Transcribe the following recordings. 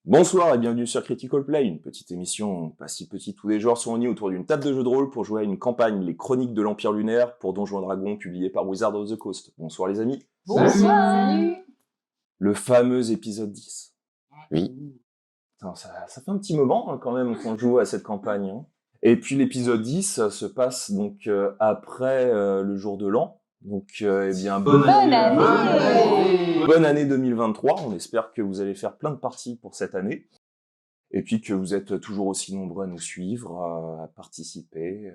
Bonsoir et bienvenue sur Critical Play, une petite émission pas si petite où les joueurs sont unis autour d'une table de jeu de rôle pour jouer à une campagne, les Chroniques de l'Empire Lunaire pour Donjons & Dragons, publié par Wizards of the Coast. Bonsoir les amis. Bonsoir. Salut. Le fameux épisode 10. Oui. Putain, ça fait un petit moment quand même qu'on joue à cette campagne. Hein. Et puis l'épisode 10 se passe donc après le jour de l'an. Donc, eh bien, bonne année 2023. On espère que vous allez faire plein de parties pour cette année. Et puis que vous êtes toujours aussi nombreux à nous suivre, à participer.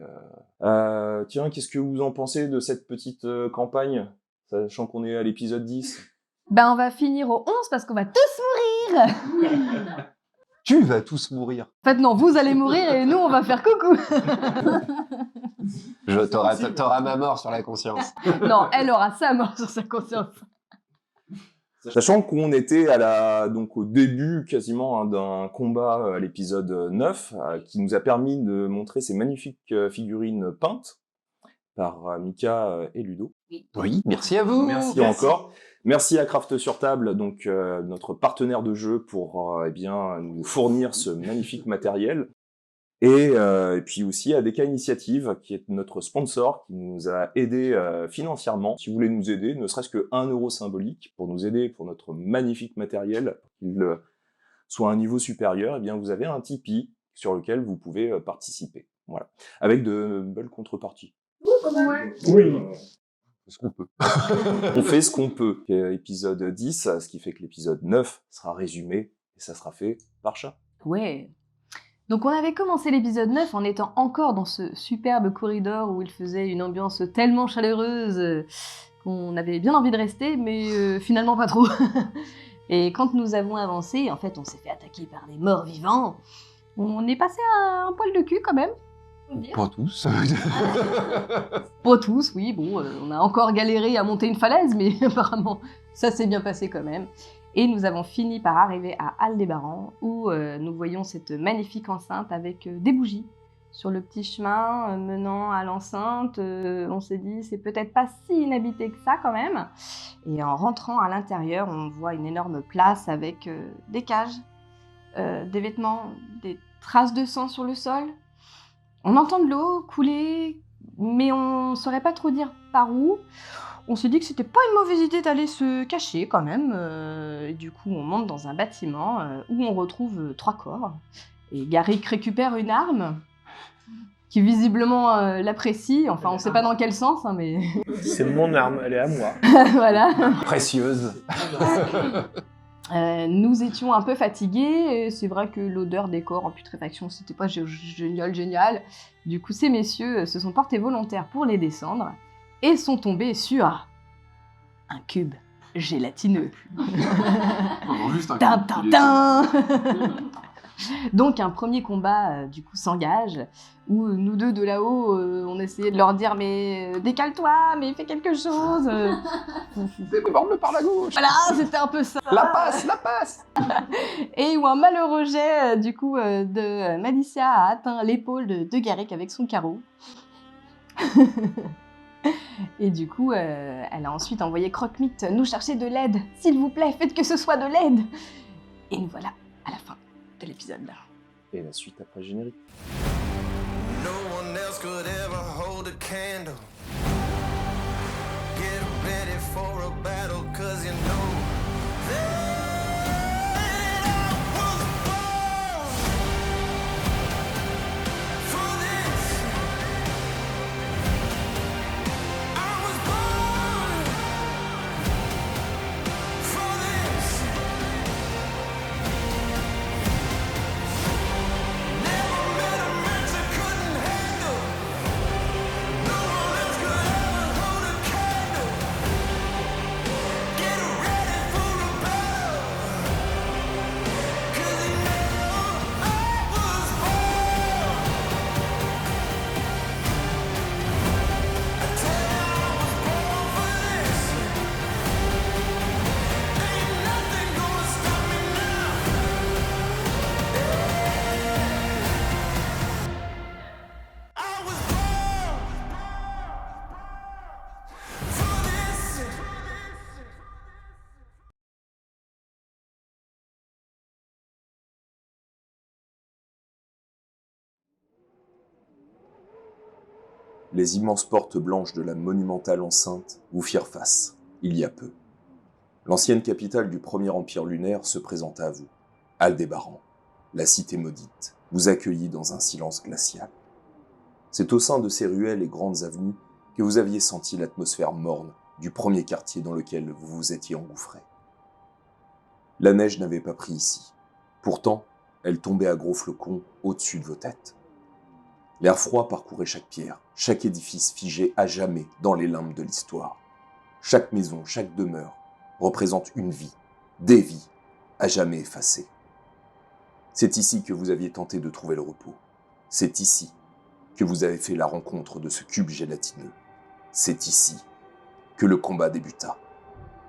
Tiens, qu'est-ce que vous en pensez de cette petite campagne, sachant qu'on est à l'épisode 10 ? Ben, on va finir au 11 parce qu'on va tous mourir. Tu vas tous mourir. En fait, non, vous allez mourir et nous, on va faire coucou. T'auras ma mort sur la conscience. Non, elle aura sa mort sur sa conscience. Sachant qu'on était donc au début quasiment d'un combat à l'épisode 9 qui nous a permis de montrer ces magnifiques figurines peintes par Mika et Ludo. Oui, merci à vous. Merci encore. Merci à Craft sur Table, donc notre partenaire de jeu, pour nous fournir ce magnifique matériel. Et puis aussi à DK Initiative, qui est notre sponsor, qui nous a aidés financièrement. Si vous voulez nous aider, ne serait-ce que 1 euro symbolique pour nous aider pour notre magnifique matériel, pour qu'il soit à un niveau supérieur, eh bien vous avez un Tipeee sur lequel vous pouvez participer. Voilà. Avec de belles contreparties. Oui. Ce qu'on peut. On fait ce qu'on peut. Épisode 10, ce qui fait que l'épisode 9 sera résumé, et ça sera fait par Chat. Ouais. Donc on avait commencé l'épisode 9 en étant encore dans ce superbe corridor où il faisait une ambiance tellement chaleureuse qu'on avait bien envie de rester, mais finalement pas trop. Et quand nous avons avancé, en fait on s'est fait attaquer par des morts vivants. On est passé à un poil de cul quand même. Pas tous. Pas tous, oui, bon, on a encore galéré à monter une falaise, mais apparemment ça s'est bien passé quand même. Et nous avons fini par arriver à Aldébaran, où nous voyons cette magnifique enceinte avec des bougies. Sur le petit chemin menant à l'enceinte, on s'est dit c'est peut-être pas si inhabité que ça quand même. Et en rentrant à l'intérieur, on voit une énorme place avec des cages, des vêtements, des traces de sang sur le sol. On entend de l'eau couler, mais on saurait pas trop dire par où. On s'est dit que c'était pas une mauvaise idée d'aller se cacher quand même. Et du coup, on monte dans un bâtiment où on retrouve 3 corps. Et Garrick récupère une arme qui visiblement l'apprécie. Enfin, on sait pas dans quel sens, hein, mais... C'est mon arme, elle est à moi. Voilà. Précieuse. Nous étions un peu fatigués, et c'est vrai que l'odeur des corps en putréfaction, c'était pas génial. Du coup, ces messieurs se sont portés volontaires pour les descendre, et sont tombés sur un cube gélatineux. Juste un Tintin. Donc un premier combat du coup s'engage, où nous deux de là-haut, on essayait de leur dire mais décale-toi, mais fais quelque chose. Déborde-le par la gauche. Voilà, c'était un peu ça. La passe. Et où un malheureux jet du coup de Malicia a atteint l'épaule de Garrick avec son carreau. Et du coup, elle a ensuite envoyé Croque-Mythe nous chercher de l'aide. S'il vous plaît, faites que ce soit de l'aide. Et nous voilà à la fin de l'épisode là. Et la suite après générique. No one else could ever hold a candle. Get ready for a battle, 'cause you know that I was born for this. I was born for this. Never met a match I couldn't handle. No one else could ever hold a candle. Get ready for a battle. les immenses portes blanches de la monumentale enceinte vous firent face, il y a peu. L'ancienne capitale du premier empire lunaire se présenta à vous. Aldébaran, la cité maudite, vous accueillit dans un silence glacial. C'est au sein de ces ruelles et grandes avenues que vous aviez senti l'atmosphère morne du premier quartier dans lequel vous vous étiez engouffré. La neige n'avait pas pris ici. Pourtant, elle tombait à gros flocons au-dessus de vos têtes. L'air froid parcourait chaque pierre, chaque édifice figé à jamais dans les limbes de l'histoire. Chaque maison, chaque demeure représente une vie, des vies, à jamais effacées. C'est ici que vous aviez tenté de trouver le repos. C'est ici que vous avez fait la rencontre de ce cube gélatineux. C'est ici que le combat débuta.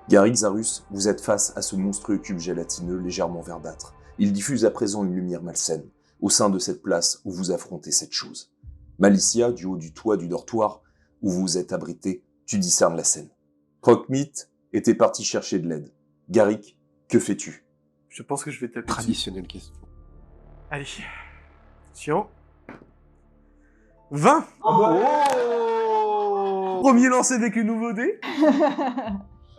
Garrick Zarus, vous êtes face à ce monstrueux cube gélatineux légèrement verdâtre. Il diffuse à présent une lumière malsaine, au sein de cette place où vous affrontez cette chose. Malicia, du haut du toit du dortoir, où vous vous êtes abrité, tu discernes la scène. Procmite était parti chercher de l'aide. Garrick, que fais-tu? Je pense que je vais taper dessus. Traditionnelle question. Allez. Attention. 20 Premier lancé avec une nouveau dé.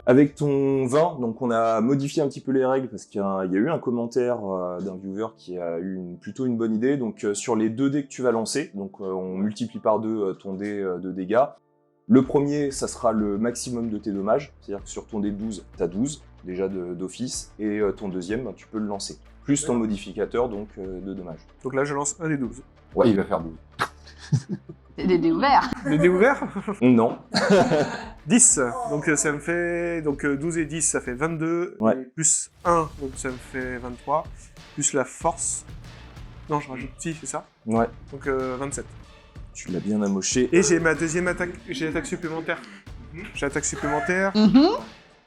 Avec ton 20, donc on a modifié un petit peu les règles parce qu'il y a eu un commentaire d'un viewer qui a eu plutôt une bonne idée. Donc sur les 2 dés que tu vas lancer, donc on multiplie par 2 ton dé de dégâts. Le premier, ça sera le maximum de tes dommages, c'est-à-dire que sur ton dé 12, tu as 12 déjà d'office, et ton deuxième, tu peux le lancer. Plus ton modificateur donc de dommages. Donc là, je lance un des 12. Ouais, il va faire 12. C'est des dés ouverts. Le dé ouvert Non. 10. Donc ça me fait... Donc 12 et 10, ça fait 22. Ouais. Et plus 1, donc ça me fait 23. Plus la force. Non, je rajoute petit, c'est ça? Ouais, Donc 27. tu l'as bien amoché. Et j'ai ma deuxième attaque. J'ai l'attaque supplémentaire. J'ai l'attaque supplémentaire. Mhm.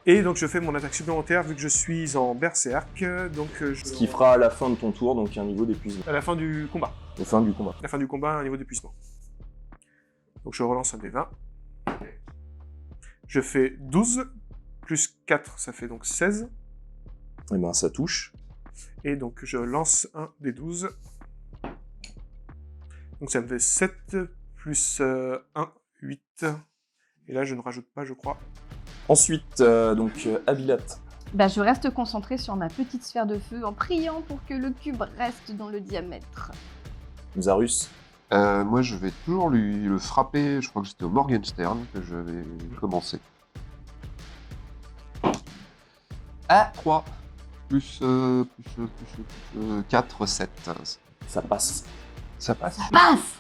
Et donc je fais mon attaque supplémentaire vu que je suis en berserk. Donc Ce qui fera à la fin de ton tour, donc un niveau d'épuisement. à la fin du combat. Au fin du combat. À la fin du combat, un niveau d'épuisement. Donc je relance un des 20. Je fais 12. Plus 4, ça fait donc 16. Et ben ça touche. Et donc je lance un des 12. Donc ça me fait 7 plus 1, 8. Et là je ne rajoute pas, je crois. Ensuite, Abilat. Bah, je reste concentrée sur ma petite sphère de feu en priant pour que le cube reste dans le diamètre. Zarus. Moi, je vais toujours le frapper. Je crois que c'était au Morgenstern que je vais commencer. Ah, 3. Plus 4, 7. Ça passe. Ça passe. Passe.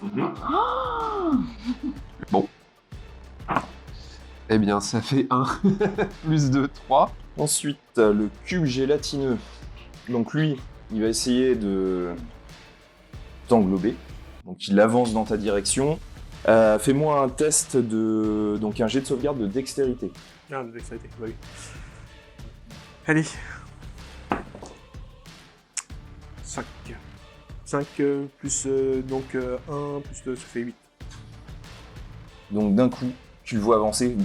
Bon. Eh bien, ça fait 1. Plus 2, 3. Ensuite, le cube gélatineux. Donc lui, il va essayer de t'englober. Donc il avance dans ta direction. Fais-moi un test donc un jet de sauvegarde de dextérité. Ah, de dextérité, bah oui. Allez. 5. 5 plus 1 plus 2, ça fait 8. Donc d'un coup, tu le vois avancer,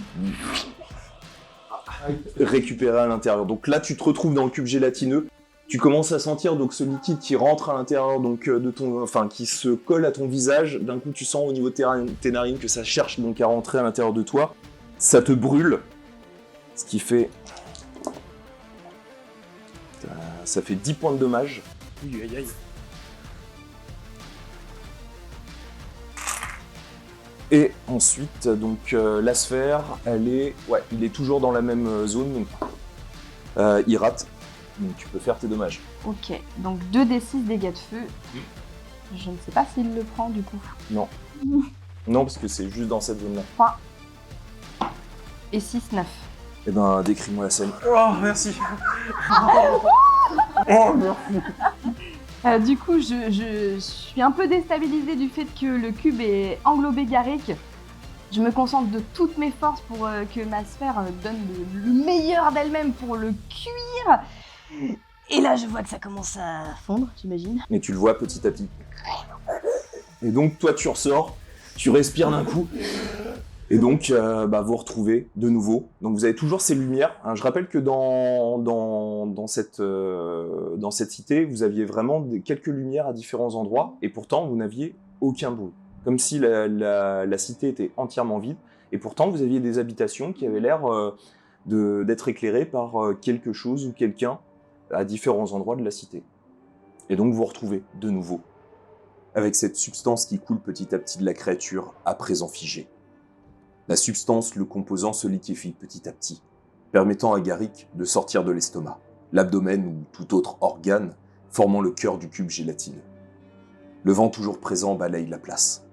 récupérer à l'intérieur. Donc là, tu te retrouves dans le cube gélatineux. Tu commences à sentir donc ce liquide qui rentre à l'intérieur donc qui se colle à ton visage. D'un coup, tu sens au niveau de tes narines que ça cherche donc à rentrer à l'intérieur de toi. Ça te brûle, ce qui fait ça fait 10 points de dommage. Aïe aïe aïe. Et ensuite, donc la sphère, il est toujours dans la même zone, donc il rate. Donc tu peux faire tes dommages. Ok, donc 2d6 dégâts de feu. Je ne sais pas s'il le prend du coup. Non. Non, parce que c'est juste dans cette zone-là. 3 et 6, 9. Eh ben, décris-moi la scène. Oh, merci. Oh, merci. Du coup, je suis un peu déstabilisée du fait que le cube est englobé Garrick. Je me concentre de toutes mes forces pour que ma sphère donne le meilleur d'elle-même pour le cuire. Et là, je vois que ça commence à fondre, j'imagine. Mais tu le vois petit à petit. Et donc, toi, tu ressors, tu respires d'un coup. Et donc, vous retrouvez de nouveau. Donc, vous avez toujours ces lumières. Hein, je rappelle que dans cette cité, vous aviez vraiment quelques lumières à différents endroits. Et pourtant, vous n'aviez aucun bruit. comme si la cité était entièrement vide, et pourtant vous aviez des habitations qui avaient l'air d'être éclairées par quelque chose ou quelqu'un à différents endroits de la cité. Et donc vous vous retrouvez de nouveau avec cette substance qui coule petit à petit de la créature, à présent figée. La substance le composant se liquéfie petit à petit, permettant à Garrick de sortir de l'estomac, l'abdomen ou tout autre organe formant le cœur du cube gélatineux. Le vent toujours présent balaye la place.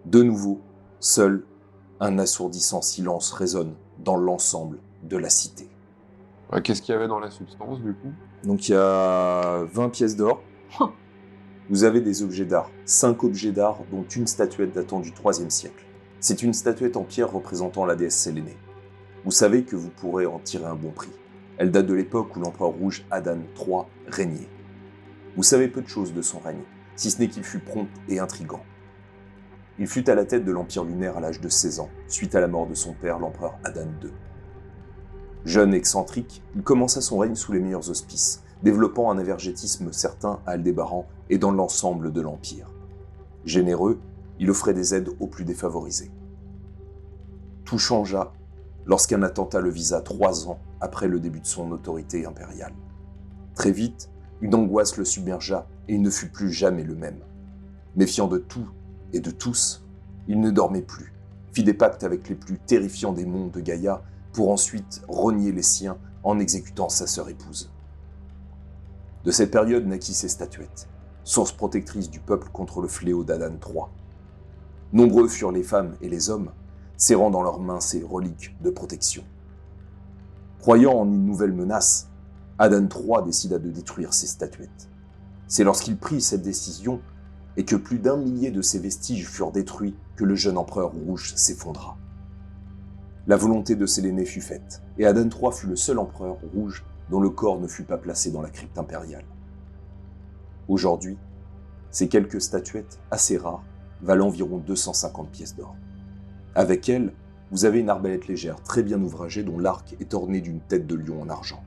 De nouveau, seul un assourdissant silence résonne dans l'ensemble de la cité. Qu'est-ce qu'il y avait dans la substance, du coup? Donc il y a 20 pièces d'or. Vous avez des objets d'art, 5 objets d'art, dont une statuette datant du IIIe siècle. C'est une statuette en pierre représentant la déesse Sélénée. Vous savez que vous pourrez en tirer un bon prix. Elle date de l'époque où l'empereur rouge Adan III régnait. Vous savez peu de choses de son règne, si ce n'est qu'il fut prompt et intrigant. Il fut à la tête de l'Empire lunaire à l'âge de 16 ans, suite à la mort de son père, l'empereur Adan II. Jeune et excentrique, il commença son règne sous les meilleurs auspices, développant un évergétisme certain à Aldébaran et dans l'ensemble de l'Empire. Généreux, il offrait des aides aux plus défavorisés. Tout changea lorsqu'un attentat le visa 3 ans après le début de son autorité impériale. Très vite, une angoisse le submergea et il ne fut plus jamais le même. Méfiant de tout et de tous, il ne dormait plus, fit des pactes avec les plus terrifiants démons de Gaïa pour ensuite renier les siens en exécutant sa sœur épouse. De cette période naquit ces statuettes, source protectrice du peuple contre le fléau d'Adan III. Nombreux furent les femmes et les hommes, serrant dans leurs mains ces reliques de protection. Croyant en une nouvelle menace, Adan III décida de détruire ces statuettes. C'est lorsqu'il prit cette décision et que plus d'1 millier de ces vestiges furent détruits que le jeune empereur rouge s'effondra. La volonté de Sélénée fut faite, et Adan III fut le seul empereur rouge dont le corps ne fut pas placé dans la crypte impériale. Aujourd'hui, ces quelques statuettes assez rares valent environ 250 pièces d'or. Avec elles, vous avez une arbalète légère très bien ouvragée dont l'arc est orné d'une tête de lion en argent.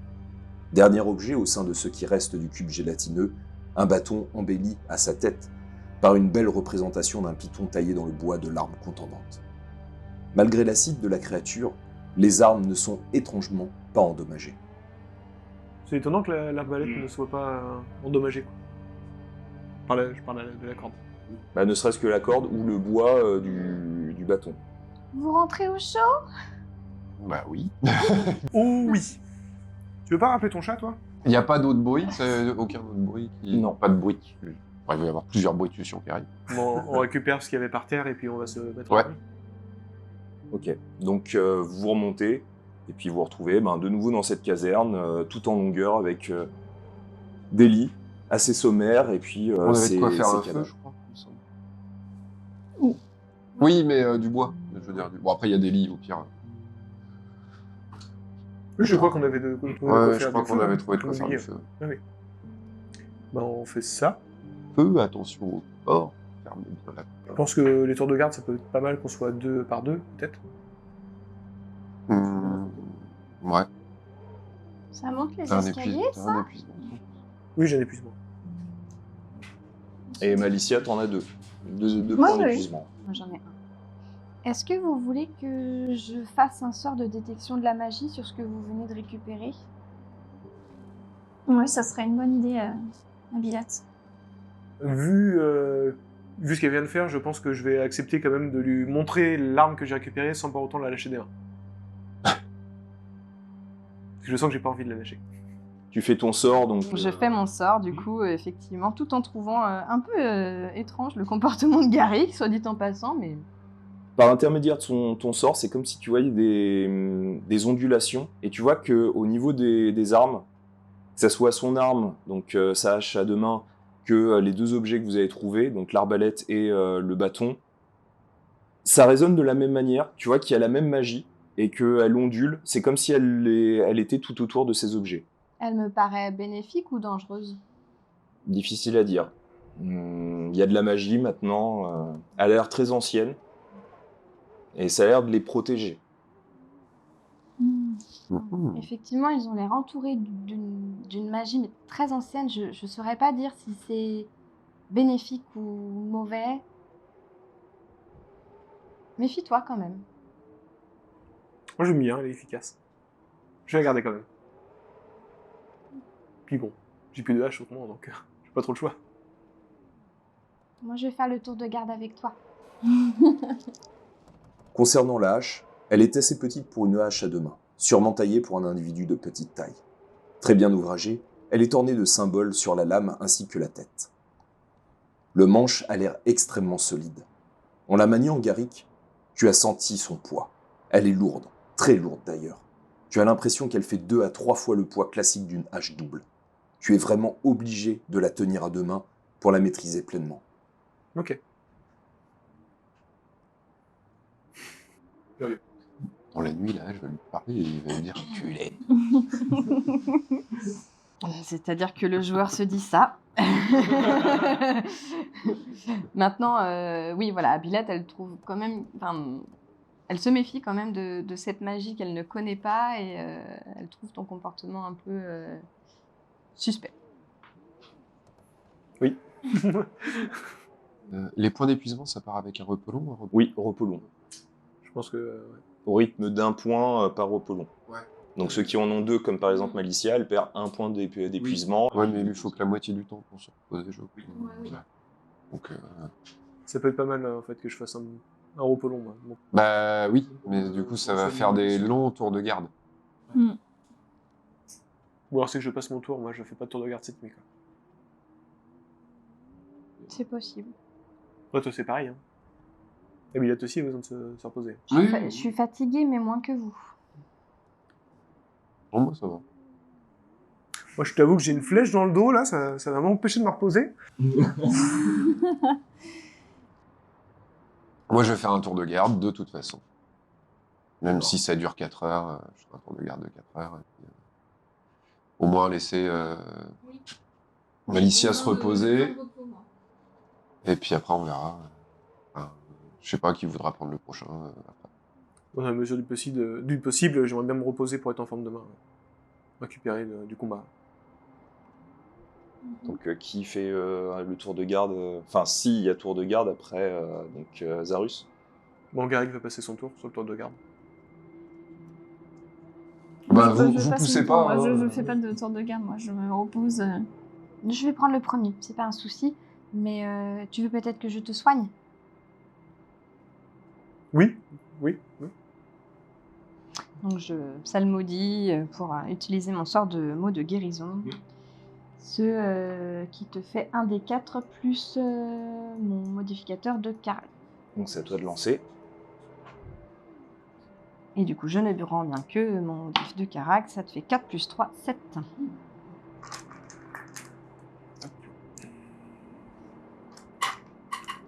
Dernier objet au sein de ce qui reste du cube gélatineux, un bâton embelli à sa tête par une belle représentation d'un python taillé dans le bois de l'arme contendante. Malgré l'acide de la créature, les armes ne sont étrangement pas endommagées. C'est étonnant que l'arbalète ne soit pas endommagée. Je parle de la corde. Ne serait-ce que la corde ou le bois du bâton. Vous rentrez au chaud? Bah oui. Oh oui. Tu veux pas rappeler ton chat, toi? Il n'y a pas d'autre bruit, aucun autre bruit qui... Non. Pas de bruit. Enfin, il va y avoir plusieurs bruitations qui arrivent. Bon, on récupère ce qu'il y avait par terre et puis on va se mettre Ouais. en ligne. Ok, donc vous remontez, et puis vous vous retrouvez de nouveau dans cette caserne, tout en longueur, avec des lits assez sommaires, et puis On avait de quoi faire un feu, je crois. il me semble. Oui, mais du bois. Je veux dire, Bon, après, il y a des lits, au pire. Oui, je crois qu'on avait de quoi Ouais, faire je crois du qu'on feu, avait trouvé de quoi comme faire on du dit. feu. On fait ça. Feu, attention au port. Fermez bien la Je pense que les tours de garde, ça peut être pas mal qu'on soit 2 par 2, peut-être. Ouais. Ça monte les T'as escaliers, t'as ça? un épuisement. Oui, j'ai un épuisement. Et Malicia, t'en as deux. Deux Moi, points oui. d'épuisement. Moi, j'en ai un. Est-ce que vous voulez que je fasse un sort de détection de la magie sur ce que vous venez de récupérer? Oui, ça serait une bonne idée, Nabilat. Vu ce qu'elle vient de faire, je pense que je vais accepter quand même de lui montrer l'arme que j'ai récupérée sans pour autant la lâcher des mains. Parce que je sens que j'ai pas envie de la lâcher. Tu fais ton sort, donc... Je fais mon sort, du coup, effectivement, tout en trouvant un peu étrange le comportement de Garrick, soit dit en passant, mais... Par l'intermédiaire de ton sort, c'est comme si tu voyais des ondulations, et tu vois qu'au niveau des armes, que ça soit son arme, donc sa hache à deux mains, que les deux objets que vous avez trouvés, donc l'arbalète et le bâton, ça résonne de la même manière, tu vois qu'il y a la même magie, et qu'elle ondule, c'est comme si elle était tout autour de ces objets. Elle me paraît bénéfique ou dangereuse? Difficile à dire. Il y a de la magie maintenant, elle a l'air très ancienne, et ça a l'air de les protéger. Effectivement, ils ont l'air entourés d'une magie mais très ancienne. Je ne saurais pas dire si c'est bénéfique ou mauvais. Méfie-toi quand même. Moi, j'aime bien, elle est efficace. Je vais la garder quand même. Puis bon, j'ai plus de hache autrement, donc j'ai pas trop le choix. Moi, je vais faire le tour de garde avec toi. Concernant la hache, elle est assez petite pour une hache à 2 mains, sûrement taillée pour un individu de petite taille. Très bien ouvragée, elle est ornée de symboles sur la lame ainsi que la tête. Le manche a l'air extrêmement solide. En la maniant, Garrick, tu as senti son poids. Elle est lourde, très lourde d'ailleurs. Tu as l'impression qu'elle fait 2 à 3 fois le poids classique d'une hache double. Tu es vraiment obligé de la tenir à 2 mains pour la maîtriser pleinement. Ok. Dans la nuit, là, je vais lui parler et il va me dire « Tu l'es ». C'est-à-dire que le joueur se dit ça. Maintenant, oui, voilà, Abilette, elle trouve quand même... Enfin, elle se méfie quand même de cette magie qu'elle ne connaît pas et elle trouve ton comportement un peu suspect. Oui. Les points d'épuisement, ça part avec un repos long ou un repos... Oui, repos long. Je pense que... ouais. Au rythme d'1 point par repos long. Ouais. Donc ceux qui en ont 2, comme par exemple Malicia, elle perd 1 point d'épuisement. Ouais, mais il lui faut que la moitié du temps pour se reposer, je crois. oui. Donc, Ça peut être pas mal, en fait, que je fasse un repos long, moi. Bon. bah oui, mais du coup, ça va faire des longs tours de garde. Ou alors c'est que je passe mon tour, moi je fais pas de tour de garde cette nuit, quoi. C'est possible. Ouais, toi c'est pareil, hein. Et Billet aussi a besoin de se reposer. Je suis fatiguée, mais moins que vous. Pour moi, ça va. Moi je t'avoue que j'ai une flèche dans le dos, là, ça va m'empêcher de me reposer. Moi, je vais faire un tour de garde, de toute façon. Même si ça dure 4 heures, je ferai un tour de garde de 4 heures. Et puis, au moins laisser Malicia se reposer. Et puis après, on verra. Je sais pas qui voudra prendre le prochain. Après. Dans la mesure du possible, j'aimerais bien me reposer pour être en forme demain. Récupérer du combat. Donc qui fait le tour de garde Enfin, si, il y a tour de garde après, donc Zarus. Bon, Garrick va passer son tour sur le tour de garde. Bah, Je vous passe poussez mon pas. tour, moi, hein. je fais pas de tour de garde, moi je me repose. Je vais prendre le premier, c'est pas un souci. Mais tu veux peut-être que je te soigne? Oui. Donc je psalmodie pour utiliser mon sort de mot de guérison. Ce qui te fait 1 des 4 plus mon modificateur de carré. Donc c'est à toi de lancer. Et du coup, je ne rends bien que mon modif de carac, ça te fait 4 plus 3, 7.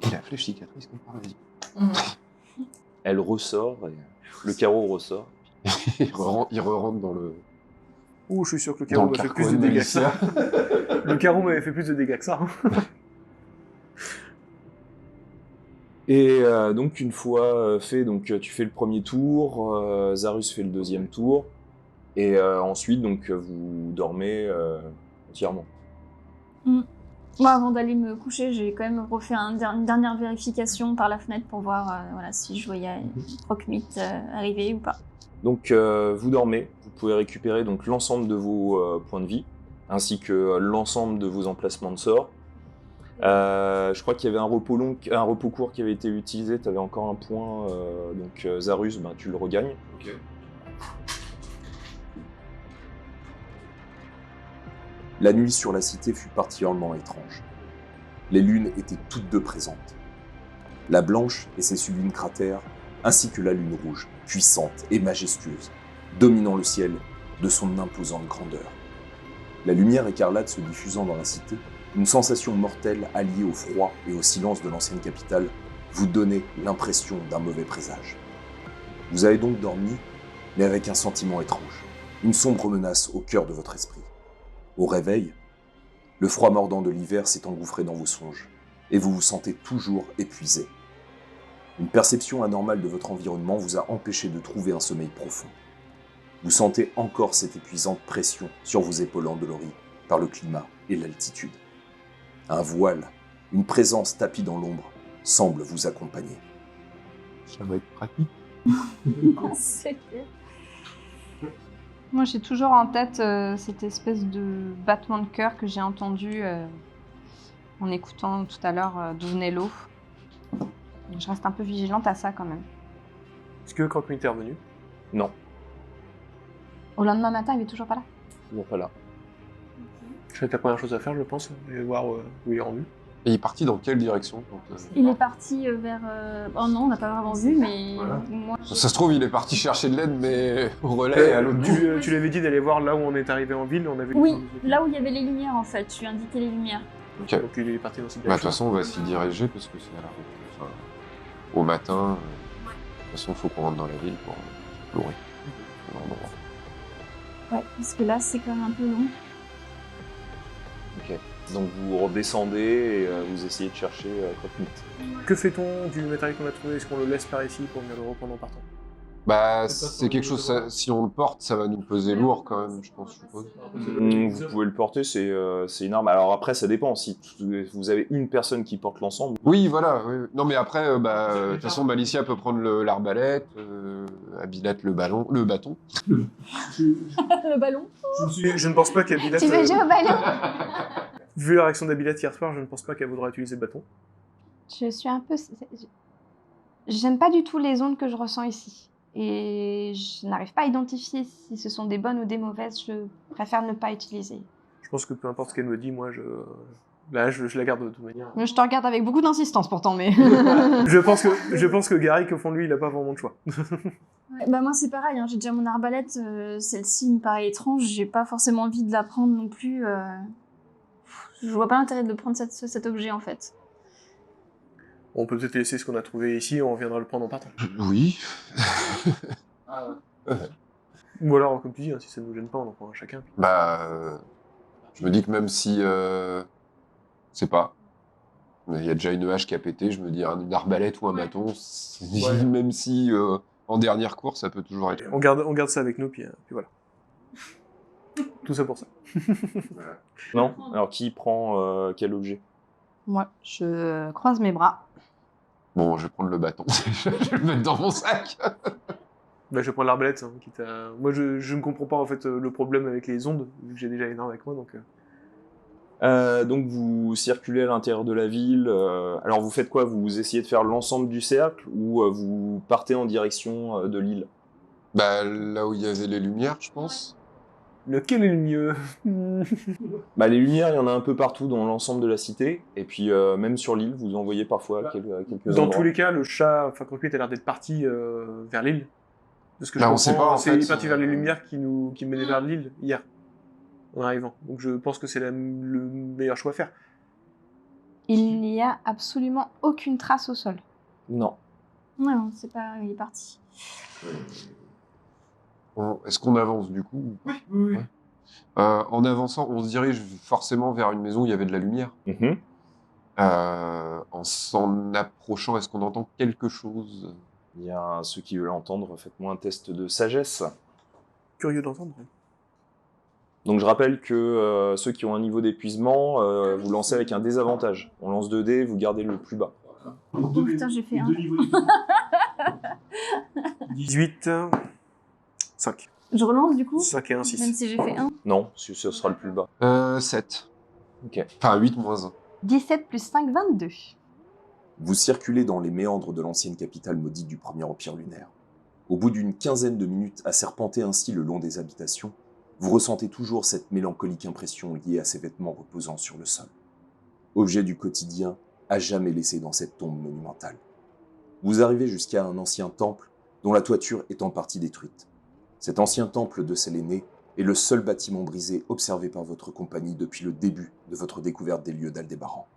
Et la flèche cicatrice qu'on parle, vas-y. Elle ressort, et le carreau ressort. Il re-rentre dans le... Ouh, je suis sûr que le Dans carreau le m'a fait carquois plus de de dégâts que ça. Malicia. Le carreau m'avait fait plus de dégâts que ça. Et donc une fois fait, donc tu fais le premier tour, Zarus fait le deuxième tour, et ensuite donc vous dormez entièrement. Moi, avant d'aller me coucher, j'ai quand même refait une dernière vérification par la fenêtre pour voir voilà, si je voyais Rockmeat arriver ou pas. Donc vous dormez, vous pouvez récupérer donc l'ensemble de vos points de vie, ainsi que l'ensemble de vos emplacements de sorts. Je crois qu'il y avait un repos court qui avait été utilisé, tu avais encore un point, donc Zarus, ben, tu le regagnes. Ok. La nuit sur la cité fut particulièrement étrange. Les lunes étaient toutes deux présentes. La blanche et ses sublimes cratères, ainsi que la lune rouge, puissante et majestueuse, dominant le ciel de son imposante grandeur. La lumière écarlate se diffusant dans la cité, une sensation mortelle alliée au froid et au silence de l'ancienne capitale vous donnait l'impression d'un mauvais présage. Vous avez donc dormi, mais avec un sentiment étrange, une sombre menace au cœur de votre esprit. Au réveil, le froid mordant de l'hiver s'est engouffré dans vos songes, et vous vous sentez toujours épuisé. Une perception anormale de votre environnement vous a empêché de trouver un sommeil profond. Vous sentez encore cette épuisante pression sur vos épaules endolories par le climat et l'altitude. Un voile, une présence tapie dans l'ombre, semble vous accompagner. Ça va être pratique. C'est clair. Moi, j'ai toujours en tête cette espèce de battement de cœur que j'ai entendu en écoutant tout à l'heure d'où venait l'eau. Je reste un peu vigilante à ça quand même. Est-ce que Croque-Mitaine est revenu? Non, Au lendemain matin, il est toujours pas là. toujours pas là. Ça va être la première chose à faire, je pense, et voir où il est rendu. Et il est parti dans quelle direction Il est parti vers... Oh non, on n'a pas vraiment vu, mais Voilà. moi... Ça se trouve, il est parti chercher de l'aide, mais au relais, à l'autre bout. Tu l'avais dit d'aller voir là où on est arrivé en ville, on avait... Oui, là où il y avait les lumières, en fait. Tu indiquais les lumières. Ok. Donc il est parti dans cette Bah, de toute direction. façon, on va s'y diriger parce que c'est à la route. Enfin, au matin, de toute façon, il faut qu'on rentre dans la ville pour explorer l'endroit. Ouais, parce que là, c'est quand même un peu long. Ok. Donc vous redescendez et vous essayez de chercher Croque-Mitaine. Que fait-on du matériel qu'on a trouvé? Est-ce qu'on le laisse par ici pour venir le reprendre en partant? Bah, c'est quelque chose, si on le porte, ça va nous peser lourd quand même, je pense, je suppose. Vous pouvez le porter, c'est une arme. Alors après, ça dépend. Si vous avez une personne qui porte l'ensemble, Oui, voilà. Oui. Non, mais après, de toute façon, Malicia peut prendre l'arbalète, Abilette le bâton. Le ballon. Je ne pense pas qu'Abilette... Tu veux jouer au ballon? Vu la réaction d'Abilette hier soir, je ne pense pas qu'elle voudra utiliser le bâton. Je suis un peu... J'aime pas du tout les ondes que je ressens ici. Et je n'arrive pas à identifier si ce sont des bonnes ou des mauvaises. Je préfère ne pas utiliser. Je pense que peu importe ce qu'elle me dit, moi, là, je la garde de toute manière. Je te regarde avec beaucoup d'insistance pourtant, mais... Je pense que Garrick, au fond de lui, il a pas vraiment de choix. Ouais, bah moi, c'est pareil. Hein. J'ai déjà mon arbalète. Celle-ci me paraît étrange. J'ai pas forcément envie de la prendre non plus. Je vois pas l'intérêt de prendre cet objet, en fait. On peut peut-être laisser ce qu'on a trouvé ici, et on reviendra le prendre en partant. Oui. Ou alors, comme tu dis, hein, si ça ne nous gêne pas, on en prend un chacun. Je me dis que même si, c'est pas, il y a déjà une hache qui a pété, je me dis une arbalète ou un bâton, Ouais. même si en dernière course, ça peut toujours être. On garde ça avec nous, puis voilà. Tout ça pour ça. non. Alors qui prend quel objet? Moi, je croise mes bras. Bon, je vais prendre le bâton, je vais le mettre dans mon sac. Bah, je vais prendre l'arbalète. Hein, moi, je ne comprends pas en fait le problème avec les ondes, vu que j'ai déjà une arme avec moi. Donc vous circulez à l'intérieur de la ville. Alors vous faites quoi? Vous essayez de faire l'ensemble du cercle ou vous partez en direction de l'île? Bah, là où il y avait les lumières, je pense. Lequel est le mieux? Bah, les lumières, il y en a un peu partout dans l'ensemble de la cité. Et puis même sur l'île, vous en voyez parfois quelques Dans endroits. tous les cas, le chat, enfin Croque-Mitaine a l'air d'être parti vers l'île. De ce que je Bah, on comprends, sait pas, en il est fait, parti vers les lumières qui menaient vers l'île hier, en arrivant. Donc je pense que c'est le meilleur choix à faire. Il n'y a absolument aucune trace au sol. Non. Ouais, on sait pas. Il est parti. Est-ce qu'on avance du coup? Oui. Ouais. En avançant, on se dirige forcément vers une maison où il y avait de la lumière. Mhm. En s'en approchant, est-ce qu'on entend quelque chose? Il y a ceux qui veulent entendre, faites-moi un test de sagesse. Curieux d'entendre. Donc je rappelle que ceux qui ont un niveau d'épuisement, vous lancez avec un désavantage. On lance 2 dés, vous gardez le plus bas. Oh putain, j'ai fait un. 18, 5. Je relance du coup, 5 et 1, même 6. si j'ai fait un. Non, ce sera le plus bas. 7. Ok. Enfin, 8 moins 1. 17 plus 5, 22. Vous circulez dans les méandres de l'ancienne capitale maudite du premier empire lunaire. Au bout d'une quinzaine de minutes à serpenter ainsi le long des habitations, vous ressentez toujours cette mélancolique impression liée à ces vêtements reposant sur le sol. Objet du quotidien, à jamais laissé dans cette tombe monumentale. Vous arrivez jusqu'à un ancien temple dont la toiture est en partie détruite. Cet ancien temple de Séléné est le seul bâtiment brisé observé par votre compagnie depuis le début de votre découverte des lieux d'Aldébaran.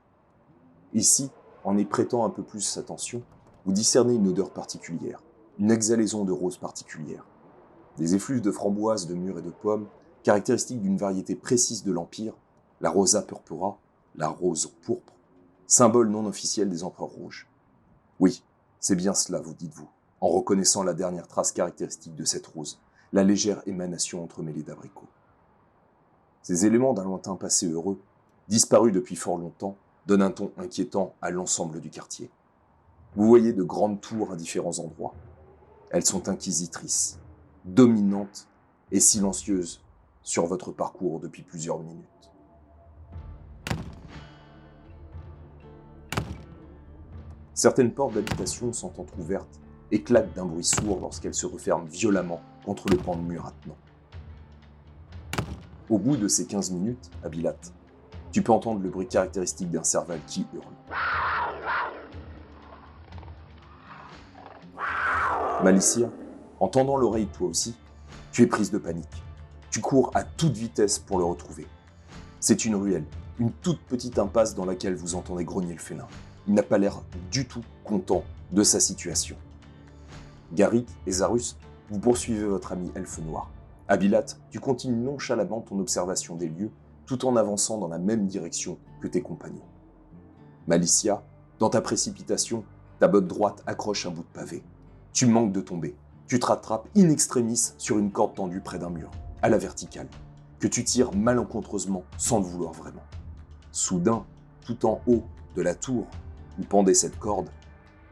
Ici, en y prêtant un peu plus attention, vous discernez une odeur particulière, une exhalaison de rose particulière. Des effluves de framboises, de mûres et de pommes, caractéristiques d'une variété précise de l'Empire, la Rosa purpura, la rose pourpre, symbole non officiel des empereurs rouges. Oui, c'est bien cela, vous dites-vous, en reconnaissant la dernière trace caractéristique de cette rose, la légère émanation entremêlée d'abricots. Ces éléments d'un lointain passé heureux, disparus depuis fort longtemps, donnent un ton inquiétant à l'ensemble du quartier. Vous voyez de grandes tours à différents endroits. Elles sont inquisitrices, dominantes et silencieuses sur votre parcours depuis plusieurs minutes. Certaines portes d'habitation sont entrouvertes et claquent d'un bruit sourd lorsqu'elles se referment violemment contre le pan de mur attenant. Au bout de ces 15 minutes, Abilat, tu peux entendre le bruit caractéristique d'un serval qui hurle. Malicia, entendant l'oreille toi aussi, tu es prise de panique. Tu cours à toute vitesse pour le retrouver. C'est une ruelle, une toute petite impasse dans laquelle vous entendez grogner le félin. Il n'a pas l'air du tout content de sa situation. Garrick et Zarus, vous poursuivez votre ami elfe noir. Abilat, tu continues nonchalamment ton observation des lieux tout en avançant dans la même direction que tes compagnons. Malicia, dans ta précipitation, ta botte droite accroche un bout de pavé. Tu manques de tomber. Tu te rattrapes in extremis sur une corde tendue près d'un mur, à la verticale, que tu tires malencontreusement sans le vouloir vraiment. Soudain, tout en haut de la tour où pendait cette corde,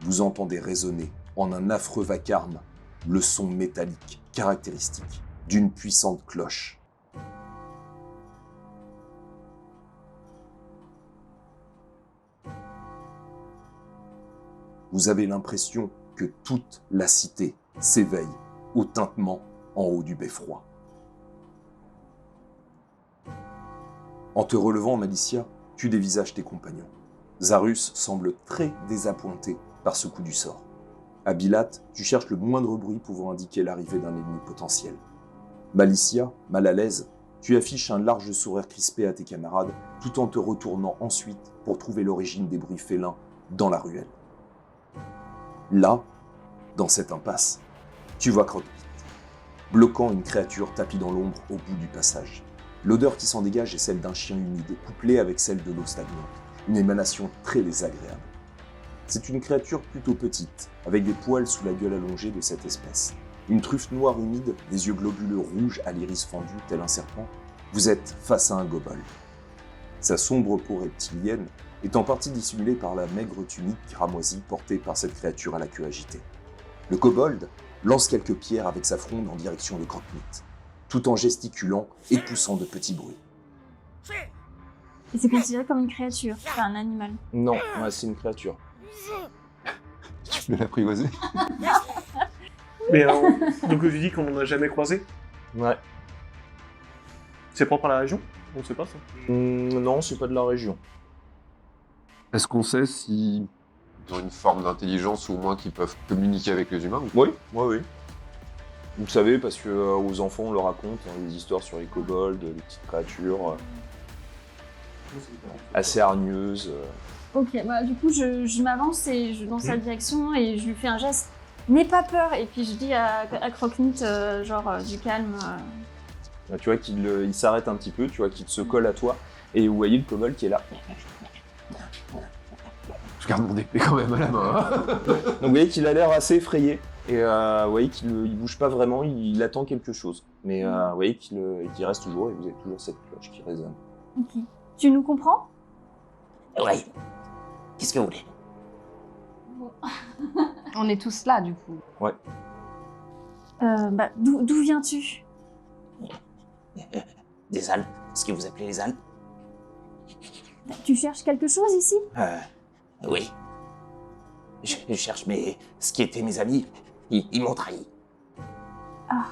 vous entendez résonner en un affreux vacarme le son métallique caractéristique d'une puissante cloche. Vous avez l'impression que toute la cité s'éveille au tintement en haut du beffroi. En te relevant, Malicia, tu dévisages tes compagnons. Zarus semble très désappointé par ce coup du sort. Abilat, tu cherches le moindre bruit pouvant indiquer l'arrivée d'un ennemi potentiel. Malicia, mal à l'aise, tu affiches un large sourire crispé à tes camarades, tout en te retournant ensuite pour trouver l'origine des bruits félins dans la ruelle. Là, dans cette impasse, tu vois Croque-Pit, bloquant une créature tapie dans l'ombre au bout du passage. L'odeur qui s'en dégage est celle d'un chien humide, couplée avec celle de l'eau stagnante, une émanation très désagréable. C'est une créature plutôt petite, avec des poils sous la gueule allongée de cette espèce. Une truffe noire humide, des yeux globuleux rouges à l'iris fendu tel un serpent, vous êtes face à un kobold. Sa sombre peau reptilienne est en partie dissimulée par la maigre tunique cramoisie portée par cette créature à la queue agitée. Le kobold lance quelques pierres avec sa fronde en direction de Croque-Pit, tout en gesticulant et poussant de petits bruits. Et c'est considéré comme une créature, pas un animal. Non, ouais, c'est une créature. Tu peux l'apprivoiser. Mais donc tu dis qu'on n'en a jamais croisé. Ouais. C'est propre à la région? On ne sait pas ça. Non, c'est pas de la région. Est-ce qu'on sait si ils ont une forme d'intelligence ou au moins qu'ils peuvent communiquer avec les humains? Oui, oui. Vous savez, parce que aux enfants, on leur raconte des histoires sur les kobolds, les petites créatures assez hargneuses. Ok, bah du coup je m'avance et dans sa direction et je lui fais un geste. N'aie pas peur, et puis je dis à Croque-Pit, du calme. Là, tu vois qu'il il s'arrête un petit peu, tu vois qu'il se colle à toi, et vous voyez le kobold qui est là. Je garde mon épée quand même à la main. Hein. Donc vous voyez qu'il a l'air assez effrayé, et vous voyez qu'il il bouge pas vraiment, il attend quelque chose. Mais vous voyez qu'il reste toujours, et vous avez toujours cette cloche qui résonne. Ok. Tu nous comprends? Ouais. Qu'est-ce que vous voulez? On est tous là, du coup. D'où viens-tu? Des Alpes? Ce que vous appelez les Alpes? Tu cherches quelque chose ici? Oui. Je cherche ce qui étaient mes amis. Ils m'ont trahi. Ah,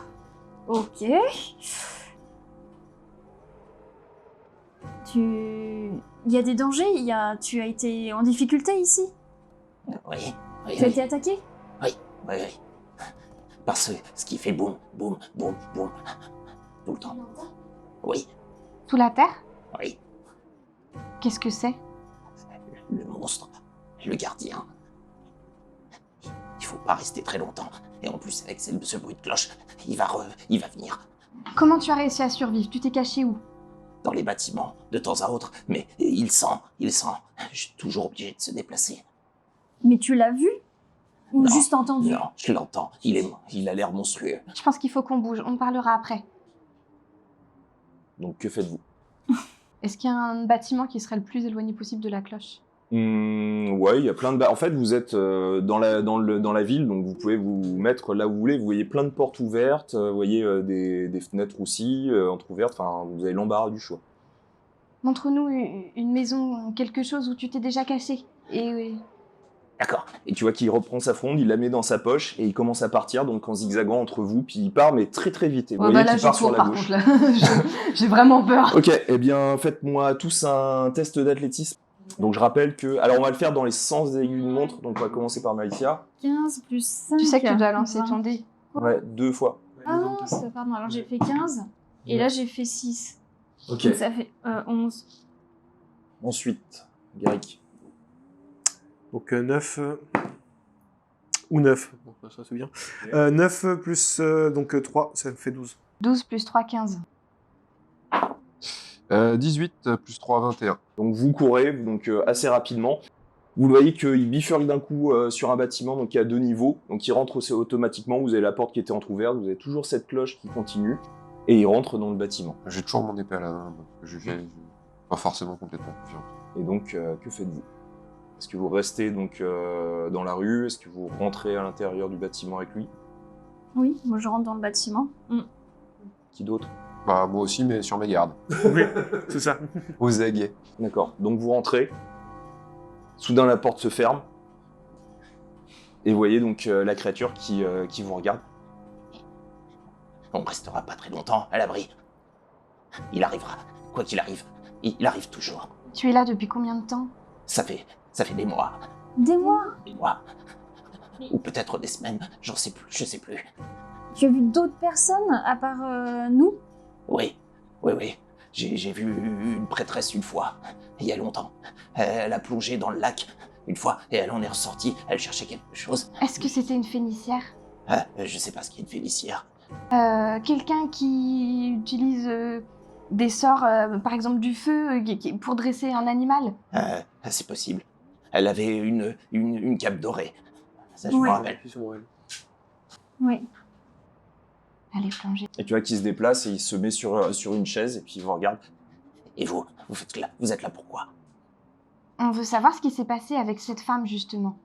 ok. Il y a des dangers? Tu as été en difficulté ici? Oui. Tu as été attaqué? Oui. Parce que ce qui fait boum, boum, boum, boum. Tout le temps. Oui. Sous la terre? Oui. Qu'est-ce que c'est? Le monstre. Le gardien. Il faut pas rester très longtemps. Et en plus, avec ce bruit de cloche, il va venir. Comment tu as réussi à survivre? Tu t'es caché où? Dans les bâtiments, de temps à autre. Mais il sent. Je suis toujours obligé de se déplacer. Mais tu l'as vu? Ou Non, juste entendu? Non, je l'entends. Il a l'air monstrueux. Je pense qu'il faut qu'on bouge, on parlera après. Donc que faites-vous? Est-ce qu'il y a un bâtiment qui serait le plus éloigné possible de la cloche? Ouais, il y a plein de... En fait, vous êtes dans la ville, donc vous pouvez vous mettre là où vous voulez. Vous voyez plein de portes ouvertes, vous voyez des fenêtres aussi, entrouvertes. Enfin, vous avez l'embarras du choix. Montre-nous une maison, quelque chose où tu t'es déjà caché. Et D'accord. Et tu vois qu'il reprend sa fronde, il la met dans sa poche et il commence à partir, donc en zigzagant entre vous, puis il part, mais très très vite. Et vous Ouais, voyez bah là, qu'il je part sur cours la par gauche. contre, là. J'ai vraiment peur. Ok, eh bien, faites-moi tous un test d'athlétisme. Donc je rappelle que... Alors on va le faire dans les sens des aiguilles d'une montre, donc on va commencer par Malicia. 15 plus 5. tu sais que tu dois lancer 20. ton dé. Ouais, 2 fois. Ah non, pardon, alors j'ai fait 15 et là j'ai fait 6. Ok. Donc ça fait 11. Ensuite, Garrick. Donc 9... Ou 9. Bon, ça c'est bien. 9 plus donc 3, ça me fait 12. 12 plus 3, 15. 18 plus 3, 21. Donc vous courez donc assez rapidement. Vous voyez qu'il bifurque d'un coup sur un bâtiment, donc il y a 2 niveaux. Donc il rentre automatiquement, vous avez la porte qui était entrouverte, vous avez toujours cette cloche qui continue, et il rentre dans le bâtiment. J'ai toujours mon épée à la main, donc je suis pas forcément complètement confiant. Et donc, que faites-vous? Est-ce que vous restez donc dans la rue? Est-ce que vous rentrez à l'intérieur du bâtiment avec lui? Oui, moi je rentre dans le bâtiment. Qui d'autre? Bah, moi aussi, mais sur mes gardes. Oui, c'est ça. Aux aguets. D'accord. Donc vous rentrez. Soudain, la porte se ferme. Et vous voyez donc la créature qui vous regarde. On restera pas très longtemps à l'abri. Il arrivera. Quoi qu'il arrive, il arrive toujours. Tu es là depuis combien de temps? Ça fait des mois. Des mois. Des mois. Ou peut-être des semaines, j'en sais plus, je sais plus. Tu as vu d'autres personnes à part nous? Oui. J'ai vu une prêtresse une fois, il y a longtemps. Elle a plongé dans le lac une fois et elle en est ressortie. Elle cherchait quelque chose. Est-ce que c'était une phénicière? Je sais pas ce qu'est une phénicière. Quelqu'un qui utilise des sorts, par exemple du feu, pour dresser un animal? C'est possible. Elle avait une cape dorée. Ça, je me Ouais. rappelle. Oui. Elle est plongée. Et tu vois qu'il se déplace et il se met sur une chaise et puis il vous regarde. Et vous êtes là pourquoi? On veut savoir ce qui s'est passé avec cette femme, justement.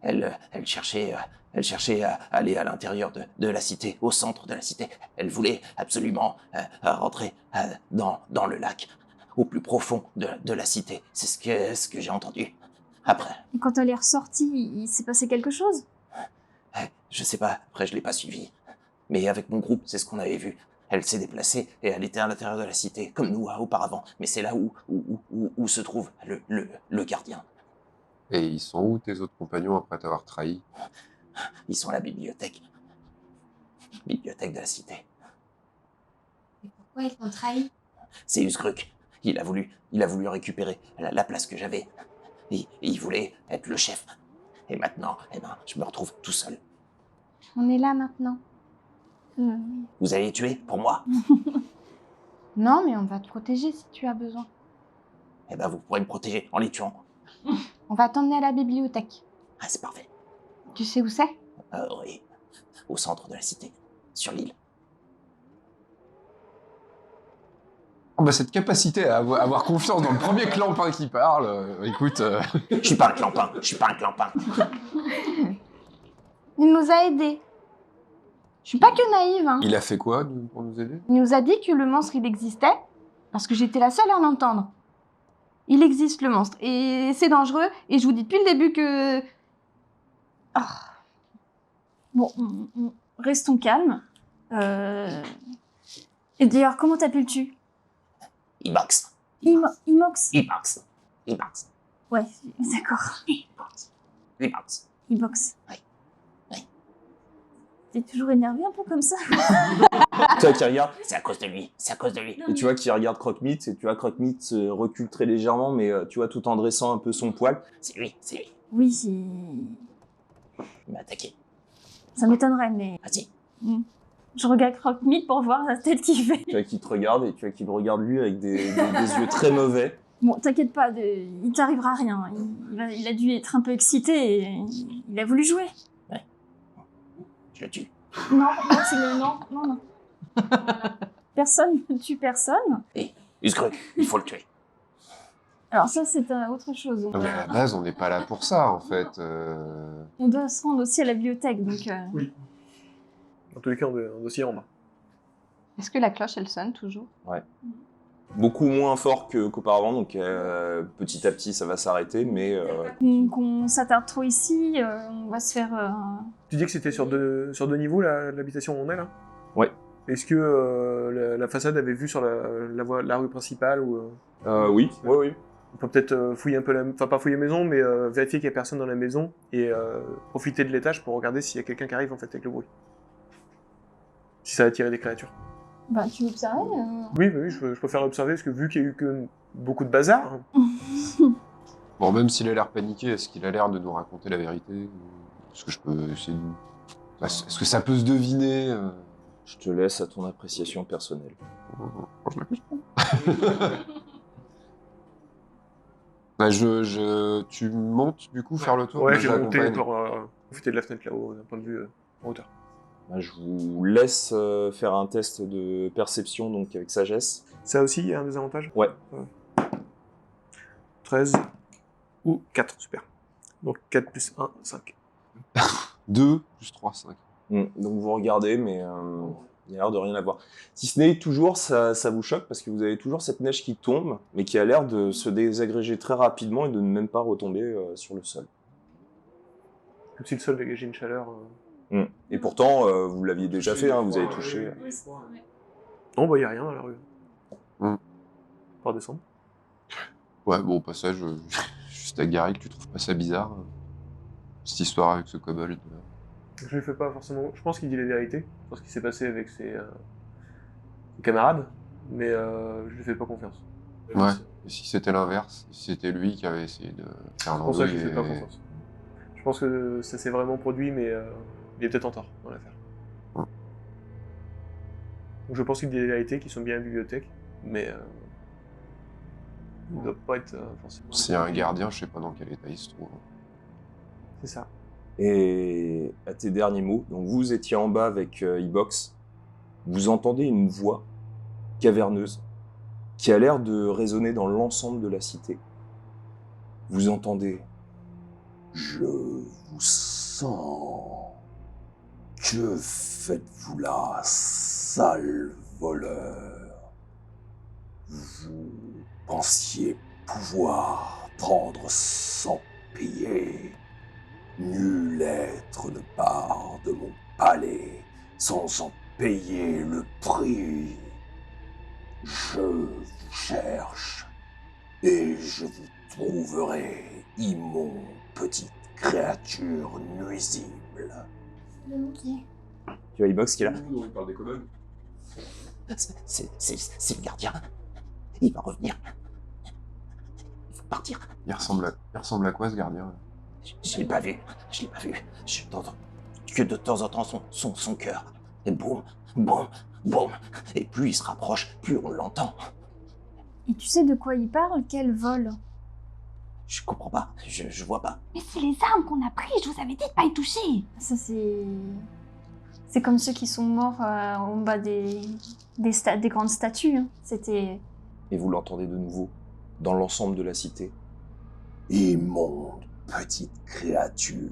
Elle cherchait à aller à l'intérieur de la cité, au centre de la cité. Elle voulait absolument rentrer dans le lac, au plus profond de la cité. C'est ce que j'ai entendu. Après, Et quand elle est ressortie, il s'est passé quelque chose? je sais pas, après je l'ai pas suivie. Mais avec mon groupe, c'est ce qu'on avait vu. Elle s'est déplacée et elle était à l'intérieur de la cité, comme nous auparavant. Mais c'est là où se trouve le gardien. Et ils sont où tes autres compagnons après t'avoir trahi? Ils sont à la bibliothèque. Bibliothèque de la cité. Et pourquoi ils t'ont trahi? C'est Usgruk. Il a voulu récupérer la place que j'avais. Et il voulait être le chef. Et maintenant, je me retrouve tout seul. On est là maintenant. Vous allez les tuer pour moi? Non, mais on va te protéger si tu as besoin. Eh ben, vous pourrez me protéger en les tuant. On va t'emmener à la bibliothèque. Ah, c'est parfait. Tu sais où c'est? Oui. Au centre de la cité, sur l'île. Oh bah cette capacité à avoir confiance dans le premier clampin qui parle, écoute... Je suis pas un clampin. Il nous a aidés. Je suis pas que naïve, hein. Il a fait quoi pour nous aider? Il nous a dit que le monstre, il existait, parce que j'étais la seule à l'entendre. Il existe, le monstre, et c'est dangereux, et je vous dis depuis le début que... Bon, restons calmes. Et d'ailleurs, comment t'appelles tu? Imox. Imox? Imox. Ouais, d'accord. Imox. Imox. Oui. T'es toujours énervé un peu comme ça? Tu vois qu'il regarde, C'est à cause de lui. et tu vois qu'il regarde Croque-Mite, et tu vois Croque-Mite se recule très légèrement, mais tu vois tout en dressant un peu son poil. C'est lui. Oui, Il m'a attaqué. ça m'étonnerait, mais Vas-y. je regarde Croque-Mite pour voir la tête qu'il fait. Tu vois qu'il te regarde, et tu vois qu'il regarde lui avec des yeux très mauvais. Bon, t'inquiète pas, il t'arrivera rien. Il a dû être un peu excité et il a voulu jouer. Je le tue. Non, c'est le non. Personne ne tue personne. Usgruk, il faut le tuer. Alors ça, c'est autre chose. Non, mais à la base, on n'est pas là pour ça, en fait. On doit se rendre aussi à la bibliothèque, donc... Oui. Dans tous les cas, on doit s'y rendre. Est-ce que la cloche, elle sonne toujours? Beaucoup moins fort qu'auparavant, donc petit à petit ça va s'arrêter, mais Qu'on s'attarde trop ici, on va se faire... Tu dis que c'était sur deux niveaux, l'habitation où on est, là? Ouais. Est-ce que la façade avait vue sur la rue principale ou oui, oui. On peut peut-être fouiller un peu enfin pas fouiller la maison, mais vérifier qu'il n'y a personne dans la maison et profiter de l'étage pour regarder s'il y a quelqu'un qui arrive en fait avec le bruit. Si ça a attiré des créatures. Bah, tu veux observer Oui, je préfère observer parce que vu qu'il y a eu que beaucoup de bazar. Bon, même s'il a l'air paniqué, est-ce qu'il a l'air de nous raconter la vérité? Est-ce que je peux essayer de... Est-ce que ça peut se deviner Je te laisse à ton appréciation personnelle. Je l'accuse pas. Bah, tu montes du coup faire le tour? Ouais, Moi, j'ai je monté l'accompagne. pour profiter de la fenêtre là-haut, d'un point de vue en hauteur. Bah, je vous laisse faire un test de perception donc avec sagesse. Ça aussi, il y a un désavantage? Ouais. 13 ou 4, super. Donc 4 plus 1, 5. 2 plus 3, 5. Donc vous regardez, mais il y a l'air de rien avoir. Si ce n'est toujours, ça vous choque parce que vous avez toujours cette neige qui tombe, mais qui a l'air de se désagréger très rapidement et de ne même pas retomber sur le sol. Comme si le sol dégageait une chaleur. Et pourtant, vous l'aviez déjà fait, hein, vous avez touché. Non, bah il n'y a rien dans la rue. Mm. Pas redescendre. Ouais, bon, au passage, juste à Garrick, tu trouves pas ça bizarre cette histoire avec ce kobold? Je lui fais pas forcément. Je pense qu'il dit la vérité sur ce qui s'est passé avec ses camarades, mais je lui fais pas confiance. Ouais, et si c'était l'inverse? Si c'était lui qui avait essayé de faire C'est pour ça que je l'embrouille lui fais pas confiance. Je pense que ça s'est vraiment produit, mais il est peut-être en tort dans l'affaire. Ouais. Donc je pense qu'il dit la vérité, qu'ils sont bien à la bibliothèque, mais il ne doit pas être forcément. S'il y a un gardien, je sais pas dans quel état il se trouve. C'est ça. Et à tes derniers mots, donc vous étiez en bas avec Ibox, vous entendez une voix caverneuse qui a l'air de résonner dans l'ensemble de la cité. Vous entendez « Je vous sens. Que faites-vous là, sale voleur? Vous pensiez pouvoir prendre sans payer. Nul être ne part de mon palais sans en payer le prix. Je vous cherche et je vous trouverai, immonde petite créature nuisible. » Tu vois Ibox qui est là? Il parle des kobolds. C'est le gardien. Il va revenir. Il faut partir. Il ressemble à quoi ce gardien? Je l'ai pas vu. Je n'entends que de temps en temps son cœur. Et boum, boum, boum. Et plus il se rapproche, plus on l'entend. Et tu sais de quoi il parle? Quel vol? Je comprends pas. Je vois pas. Mais c'est les armes qu'on a prises, je vous avais dit de pas y toucher. Ça, c'est... C'est comme ceux qui sont morts en bas des grandes statues. Hein. C'était... Et vous l'entendez de nouveau, dans l'ensemble de la cité. Immonde petite créature,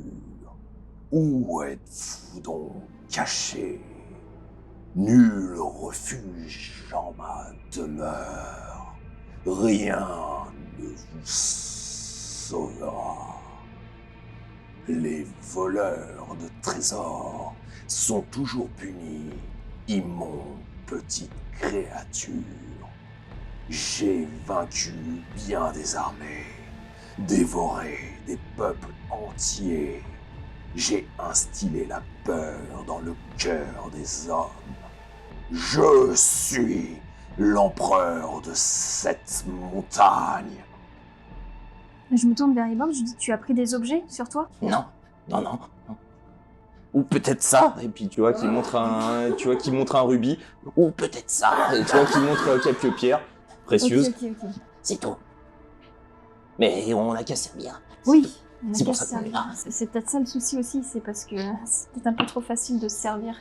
où êtes-vous donc caché? Nul refuge en ma demeure, rien ne vous sauvera. Les voleurs de trésors sont toujours punis, immonde petite créature. J'ai vaincu bien des armées, dévoré des peuples entiers. J'ai instillé la peur dans le cœur des hommes. Je suis l'empereur de cette montagne. Je me tourne vers Ibox, je dis, tu as pris des objets sur toi? Non. Ou peut-être ça. Et puis tu vois qu'il montre un rubis, Ou peut-être ça. et tu vois qu'il montre quelques pierres précieuses. Ok. C'est tout. Mais on n'a qu'à servir. Oui, on a C'est pour qu'à ça se qu'on est servir. là. C'est peut-être ça le souci aussi, c'est parce que c'est peut-être un peu trop facile de se servir.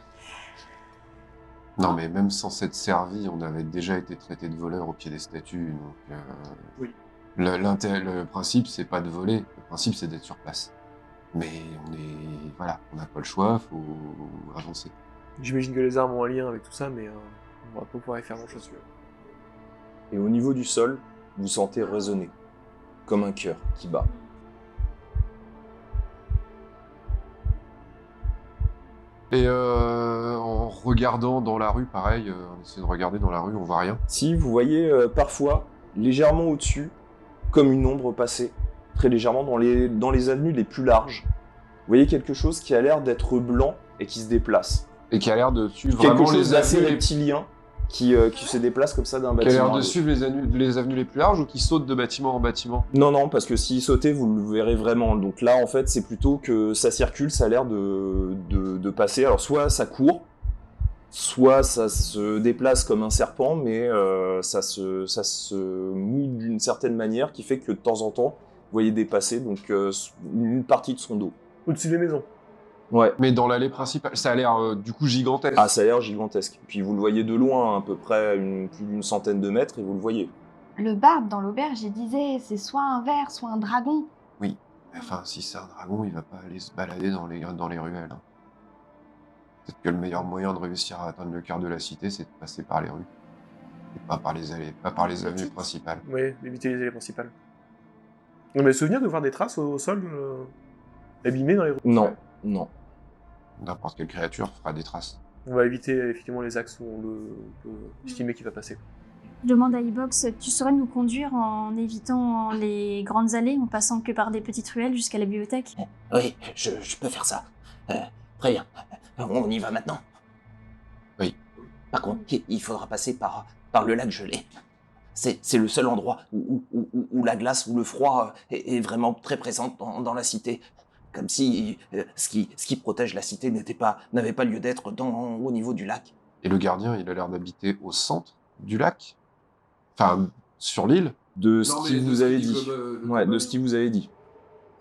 Non, mais même sans s'être servi, on avait déjà été traité de voleurs au pied des statues, donc... Le principe, c'est pas de voler. Le principe, c'est d'être sur place. Mais on n'a pas le choix, faut avancer. J'imagine que les armes ont un lien avec tout ça, mais on va pas pouvoir y faire grand-chose. Et au niveau du sol, vous sentez résonner, comme un cœur qui bat. Et en regardant dans la rue, pareil, on essaie de regarder dans la rue, on voit rien. Si vous voyez parfois, légèrement au-dessus, comme une ombre passer, très légèrement dans les avenues les plus larges, vous voyez quelque chose qui a l'air d'être blanc et qui se déplace. Et qui a l'air de suivre Quelque vraiment chose les d'assez avenues reptilien qui se déplace comme ça d'un qui a bâtiment. l'air à de l'autre. suivre les avenues les plus larges ou qui saute de bâtiment en bâtiment. Non, parce que s'il sautait, vous le verrez vraiment. Donc là, en fait, c'est plutôt que ça circule, ça a l'air de passer. Alors, soit ça court, soit ça se déplace comme un serpent, mais ça se moue d'une certaine manière qui fait que de temps en temps, vous voyez dépasser donc, une partie de son dos. Au-dessus des maisons. Ouais. Mais dans l'allée principale, ça a l'air du coup gigantesque. Ah, ça a l'air gigantesque. Puis vous le voyez de loin, à peu près plus d'une centaine de mètres, et vous le voyez. Le barde dans l'auberge, il disait c'est soit un ver, soit un dragon. Enfin, si c'est un dragon, il va pas aller se balader dans les ruelles. Hein. Peut-être que le meilleur moyen de réussir à atteindre le cœur de la cité, c'est de passer par les rues. Et pas par les allées, pas par les avenues principales. Oui, éviter les allées principales. On a le souvenir de voir des traces au sol abîmées dans les rues. Non. N'importe quelle créature fera des traces. On va éviter effectivement les axes où on peut estimer qu'il va passer. Je demande à Ibox, tu saurais nous conduire en évitant les grandes allées, en passant que par des petites ruelles jusqu'à la bibliothèque? Oui, je peux faire ça. Très bien. On y va maintenant. Oui. Par contre, il faudra passer par le lac gelé. C'est le seul endroit où la glace, où le froid est vraiment très présent dans la cité. Comme si ce qui protège la cité n'avait pas lieu d'être au niveau du lac. Et le gardien, il a l'air d'habiter au centre du lac. Enfin, sur l'île. De ce qu'il vous avait dit. Ouais, de ce qu'il vous avait dit.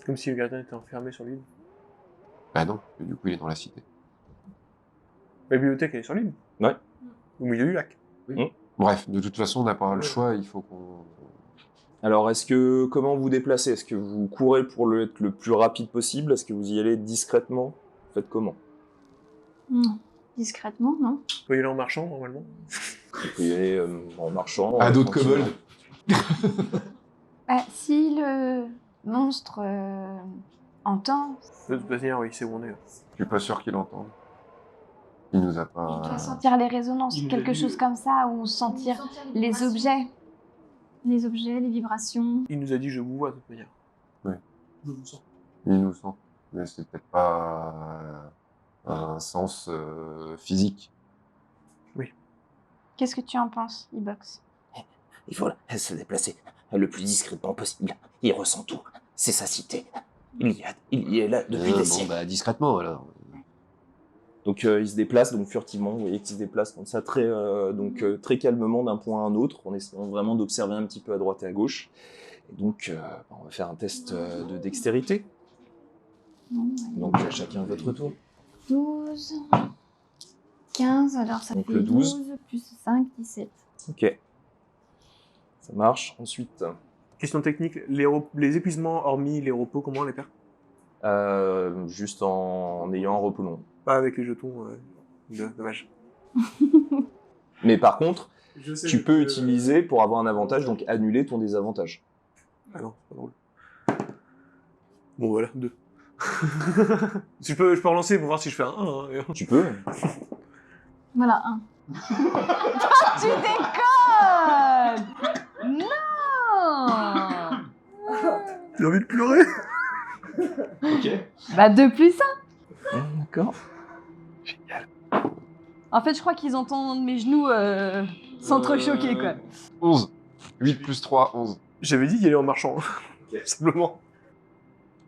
Comme si le gardien était enfermé sur l'île. Bah non, du coup, il est dans la cité. La bibliothèque, elle est sur l'île. Ouais. Au milieu du lac. Bref, de toute façon, on n'a pas le choix, il faut qu'on... Alors, comment vous déplacez? Est-ce que vous courez pour être le plus rapide possible? Est-ce que vous y allez discrètement? Faites comment? Discrètement, non? On peut y aller en marchant, normalement. Vous pouvez y aller en marchant. À d'autres tranquillement. kobolds. Si le monstre entend, De toute manière, oui, c'est où on est. Je suis pas sûr qu'il entende. Il nous a pas... il doit sentir les résonances, quelque chose comme ça, ou sentir les objets. Les objets, les vibrations. Il nous a dit je vous vois de toute manière. Il nous sent. Mais c'est peut-être pas un sens physique. Qu'est-ce que tu en penses, Ibox? Il faut se déplacer le plus discrètement possible. Il ressent tout. C'est sa cité. Il y est là depuis des siècles. Discrètement, alors. Donc il se déplace donc furtivement, vous voyez qu'il se déplace comme ça très très calmement d'un point à un autre, en essayant vraiment d'observer un petit peu à droite et à gauche. Et donc on va faire un test de dextérité. Donc chacun à votre tour. 12, 15, alors ça Donc fait le 12. 12 plus 5, 17. Ok. Ça marche. Ensuite, Question technique, les épuisements hormis les repos, comment on les perd? juste en ayant un repos long. Pas avec les jetons, dommage. Mais par contre, tu peux utiliser pour avoir un avantage, donc annuler ton désavantage. Ah non, c'est pas drôle. Bon voilà, 2. Je peux relancer pour voir si je fais un 1. Hein. Tu peux. Voilà, 1. Tu déconnes! Non! J'ai envie de pleurer. Ok. Bah 2 plus 1. D'accord. En fait, je crois qu'ils entendent mes genoux s'entrechoquer, quoi. 11. 8 plus 3, 11. J'avais dit qu'il allait en marchant, simplement.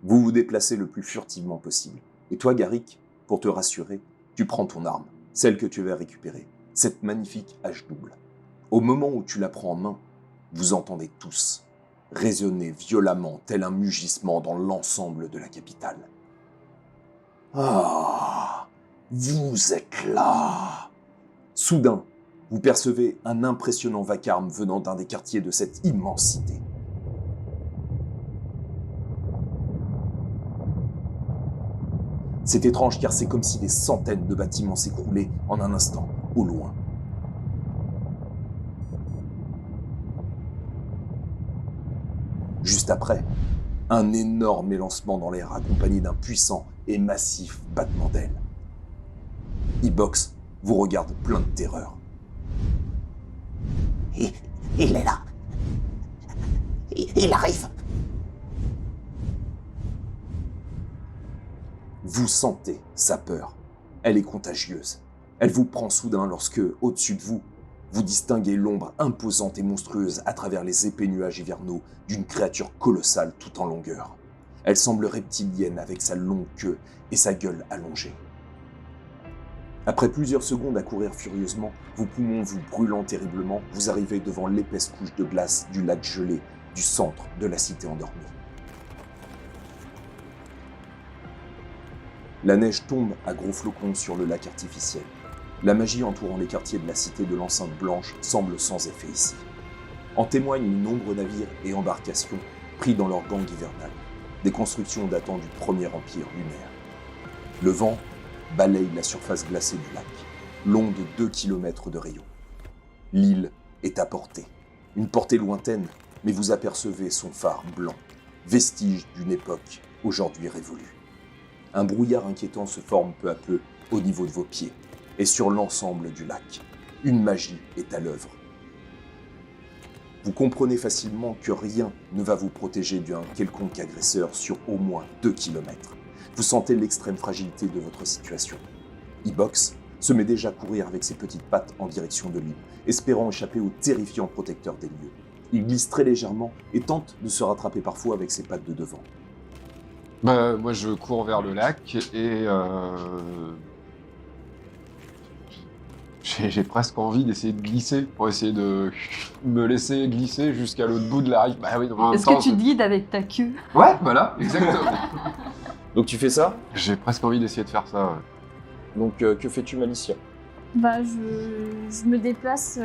Vous vous déplacez le plus furtivement possible. Et toi, Garrick, pour te rassurer, tu prends ton arme, celle que tu vas récupérer, cette magnifique hache double. Au moment où tu la prends en main, vous entendez tous résonner violemment tel un mugissement dans l'ensemble de la capitale. Ah, vous êtes là! Soudain, vous percevez un impressionnant vacarme venant d'un des quartiers de cette immense cité. C'est étrange car c'est comme si des centaines de bâtiments s'écroulaient en un instant, au loin. Juste après, un énorme élancement dans l'air accompagné d'un puissant et massif battement d'ailes. E-Box vous regarde plein de terreur. Il est là. Il arrive. Vous sentez sa peur. Elle est contagieuse. Elle vous prend soudain lorsque, au-dessus de vous, vous distinguez l'ombre imposante et monstrueuse à travers les épais nuages hivernaux d'une créature colossale tout en longueur. Elle semble reptilienne avec sa longue queue et sa gueule allongée. Après plusieurs secondes à courir furieusement, vos poumons vous brûlant terriblement, vous arrivez devant l'épaisse couche de glace du lac gelé du centre de la cité endormie. La neige tombe à gros flocons sur le lac artificiel. La magie entourant les quartiers de la cité de l'enceinte blanche semble sans effet ici. En témoignent de nombreux navires et embarcations pris dans leur gangue hivernale, des constructions datant du premier empire lunaire. Le vent balaye la surface glacée du lac, long de 2 km de rayon. L'île est à portée, une portée lointaine, mais vous apercevez son phare blanc, vestige d'une époque aujourd'hui révolue. Un brouillard inquiétant se forme peu à peu au niveau de vos pieds et sur l'ensemble du lac. Une magie est à l'œuvre. Vous comprenez facilement que rien ne va vous protéger d'un quelconque agresseur sur au moins 2 km. Vous sentez l'extrême fragilité de votre situation. E-Box se met déjà à courir avec ses petites pattes en direction de l'île, espérant échapper au terrifiant protecteur des lieux. Il glisse très légèrement et tente de se rattraper parfois avec ses pattes de devant. Bah, moi, je cours vers le lac et j'ai presque envie d'essayer de glisser pour essayer de me laisser glisser jusqu'à l'autre bout de la rive. Bah oui, en même Est-ce temps, que tu guides avec ta queue? Ouais, voilà, exactement. Donc tu fais ça. J'ai presque envie d'essayer de faire ça. Ouais. Donc que fais-tu, Malicia? Bah, je me déplace,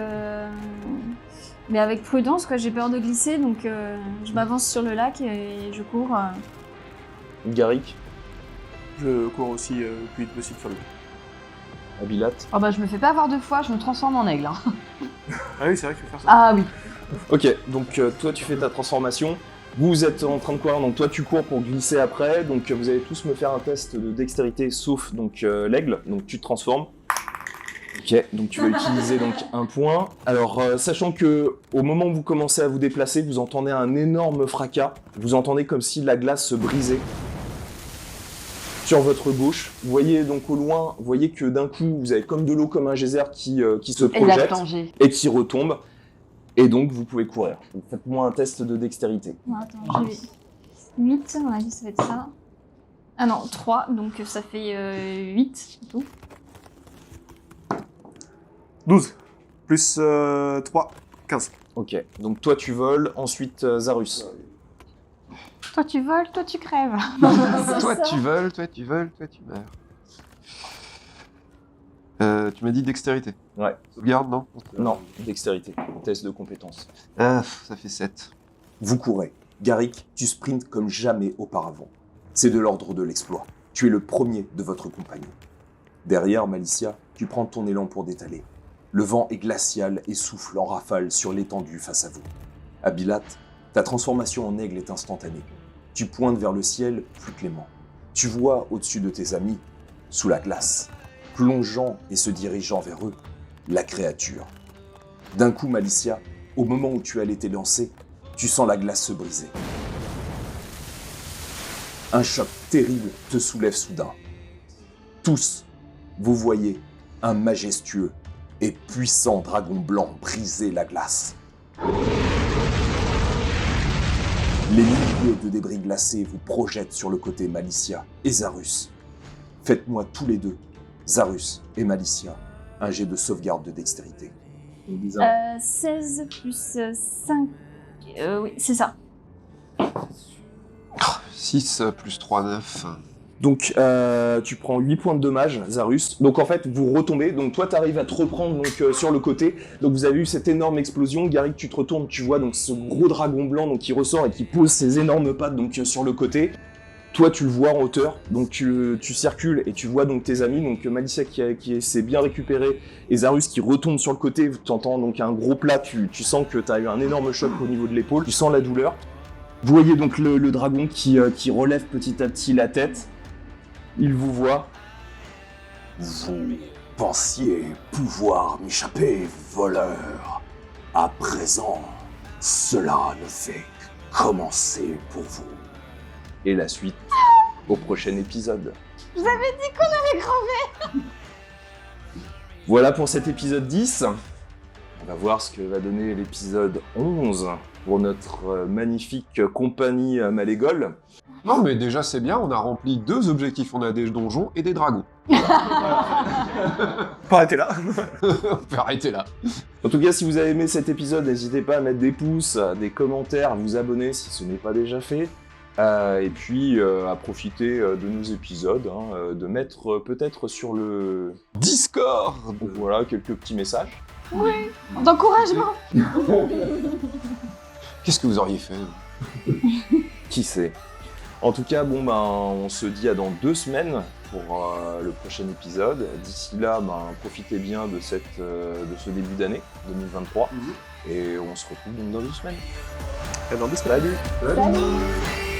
mais avec prudence, quoi. J'ai peur de glisser, donc je m'avance sur le lac et je cours. Garrick, Je cours aussi le plus vite possible sur le. Abilat. Oh bah je me fais pas avoir 2 fois, je me transforme en aigle. Hein. Ah oui, c'est vrai que tu peux faire ça. Ah oui. Ok, donc toi tu fais ta transformation. Vous êtes en train de courir, donc toi tu cours pour glisser après. Donc vous allez tous me faire un test de dextérité, sauf donc l'aigle. Donc tu te transformes. Ok, donc tu vas utiliser donc un point. Alors sachant que au moment où vous commencez à vous déplacer, vous entendez un énorme fracas. Vous entendez comme si la glace se brisait. Sur votre gauche, vous voyez donc au loin, vous voyez que d'un coup vous avez comme de l'eau, comme un geyser qui se projette danger. et qui retombe. Et donc vous pouvez courir. Donc, faites-moi un test de dextérité. Non, attends, j'ai 8, à mon avis, ça va être ça. Ah non, 3, donc ça fait 8 tout. 12. Plus 3, 15. Ok, donc toi tu voles, ensuite Zarus. Toi tu voles, toi tu crèves. Toi tu voles, toi tu voles, toi tu meurs. Tu m'as dit dextérité. Ouais. Sauvegarde, non? Non, dextérité, test de compétence. Ah, ça fait 7. Vous courez. Garrick, tu sprintes comme jamais auparavant. C'est de l'ordre de l'exploit. Tu es le premier de votre compagnie. Derrière, Malicia, tu prends ton élan pour détaler. Le vent est glacial et souffle en rafale sur l'étendue face à vous. Abilat, ta transformation en aigle est instantanée. Tu pointes vers le ciel plus clément. Tu vois au-dessus de tes amis, sous la glace, plongeant et se dirigeant vers eux, la créature. D'un coup, Malicia, au moment où tu allais t'élancer, tu sens la glace se briser. Un choc terrible te soulève soudain. Tous, vous voyez un majestueux et puissant dragon blanc briser la glace. Les milliers de débris glacés vous projettent sur le côté Malicia et Zarus. Faites-moi tous les deux, Zarus et Malicia, un jet de sauvegarde de dextérité. 16 plus 5. Oui, c'est ça. 6 plus 3, 9. Donc tu prends 8 points de dommage, Zarus. Donc en fait vous retombez, donc toi tu arrives à te reprendre donc, sur le côté. Donc vous avez eu cette énorme explosion, Garrick tu te retournes, tu vois donc ce gros dragon blanc donc, qui ressort et qui pose ses énormes pattes donc, sur le côté. Toi, tu le vois en hauteur, donc tu circules et tu vois donc tes amis, donc Malicia qui s'est bien récupérée et Zarus qui retombe sur le côté. Tu entends donc un gros plat, tu sens que tu as eu un énorme choc au niveau de l'épaule, tu sens la douleur. Vous voyez donc le dragon qui relève petit à petit la tête. Il vous voit. Vous pensiez pouvoir m'échapper, voleur. À présent, cela ne fait que commencer pour vous. Et la suite au prochain épisode. Je vous avais dit qu'on allait crever. Voilà pour cet épisode 10. On va voir ce que va donner l'épisode 11 pour notre magnifique compagnie Malégole. Non, mais déjà, c'est bien, on a rempli 2 objectifs. On a des donjons et des dragons. On peut arrêter là. On peut arrêter là. En tout cas, si vous avez aimé cet épisode, n'hésitez pas à mettre des pouces, des commentaires, à vous abonner si ce n'est pas déjà fait. Et puis à profiter de nos épisodes, de mettre peut-être sur le Discord. voilà quelques petits messages. Oui, d'encouragement. Qu'est-ce que vous auriez fait? Qui sait. En tout cas, bon on se dit à dans 2 semaines pour le prochain épisode. D'ici là, profitez bien de ce début d'année 2023 et on se retrouve donc dans 2 semaines. Et dans 2 semaines. Salut. Salut.